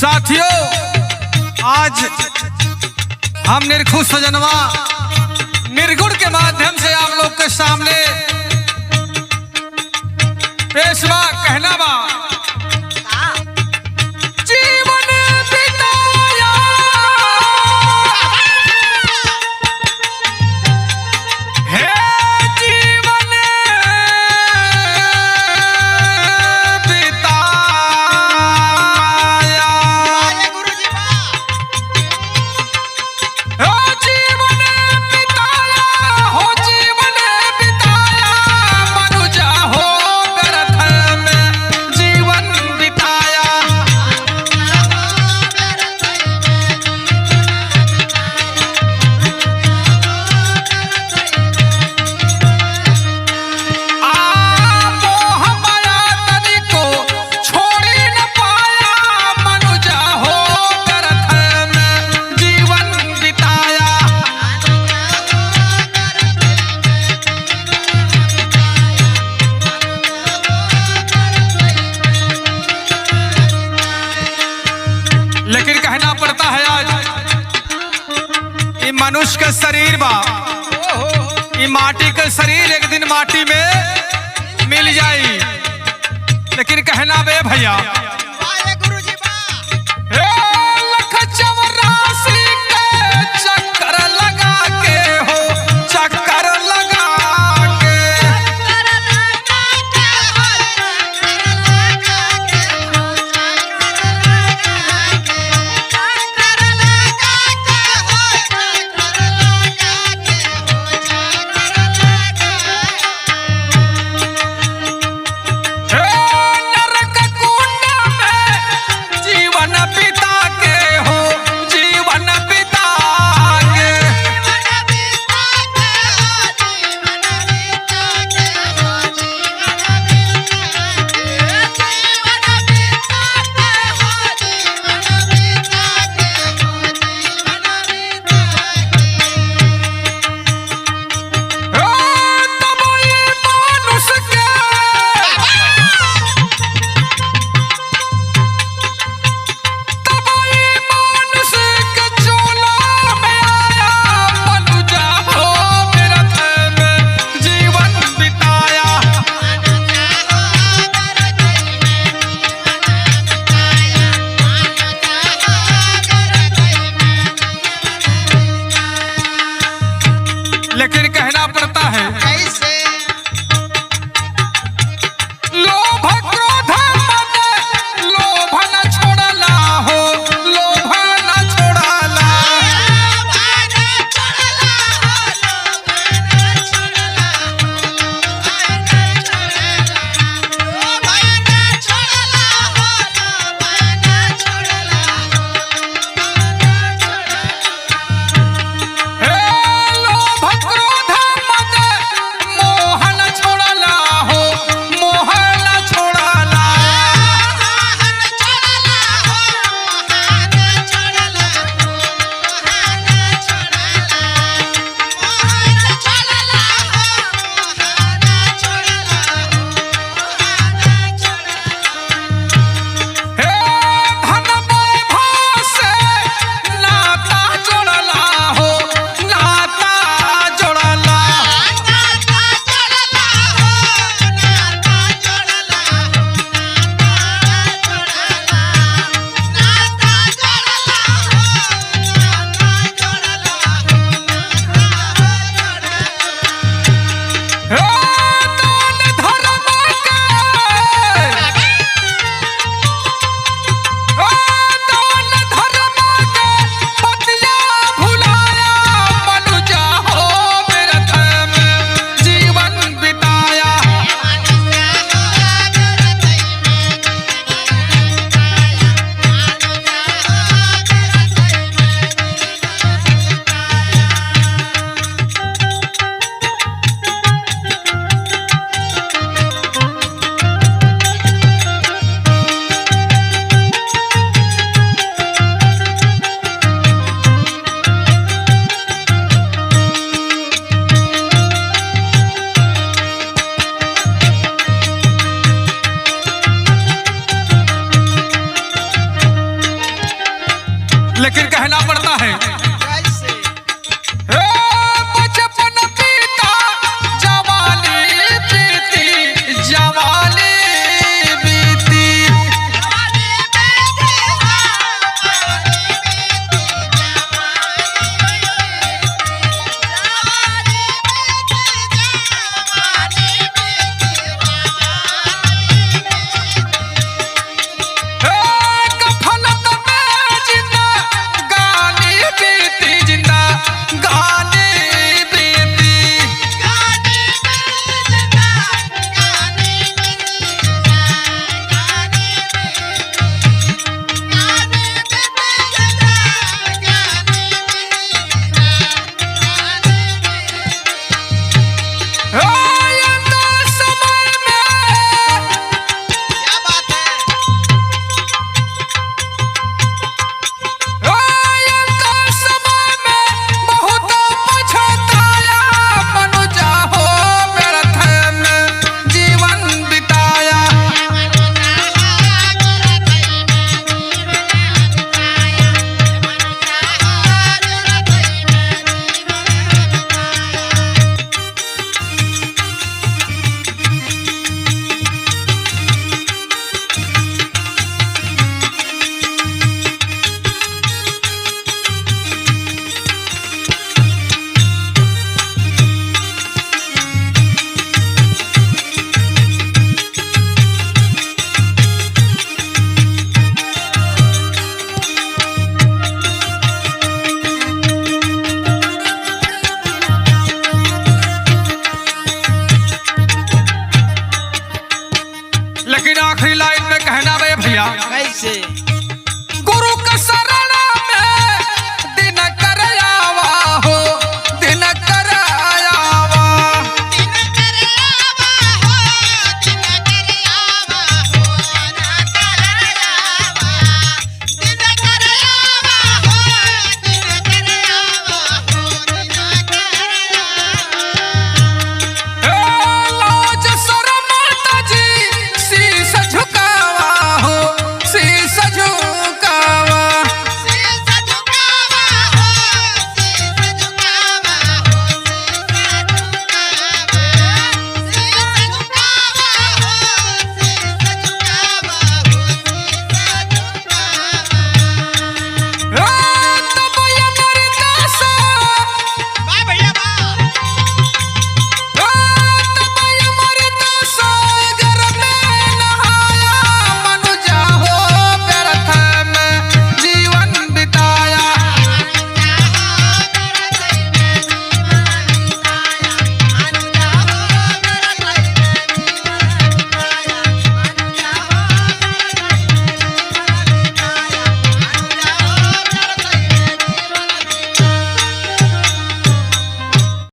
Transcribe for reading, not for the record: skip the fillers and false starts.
साथियों, आज हम निर्खुश सजनवा निर्गुण के माध्यम से आप लोग के सामने पेशवा कहना बा जीवन बिताया है, जीवन बिताया हो, जीवन बिताया हो, जीवन बिताया मनुजा हो व्यर्थ में जीवन बिताया। मोह माया तनिको छोड़ी न पाया मनुजा हो व्यर्थ में जीवन बिताया। लेकिन कहना पड़ता है आज ये मनुष्य का शरीर बा, ये माटी का शरीर एक दिन माटी में मिल जाई। लेकिन कहना बे भैया हे लख चौरासी के चक्कर लगा के हो, चक्कर लगा के हे नरक कुंड में जीवन बिता के हो, जीवन बिता के तब ये मानुष के तब ये मानुष के चोला में आया मनुजा हो व्यर्थ में जीवन बिताया। लेकिन कहना पड़ता है लोभ क्रोध मद लोभ न छोड़ला हो, लोभ न छोड़ला। हे लोभ क्रोध लेकिन कहना पड़ता है कैसे? बचपन बीता जवानी बीती जवानी बीती गफलत में जिंदा गानी बीती जिंदा गानी बीती समय में क्या बात है? समय में बहुत पछताया मनुजा हो व्यर्थ में जीवन बिताया लेकिन आखिरी लाइन में कहना बे भैया कैसे? गुरु का सर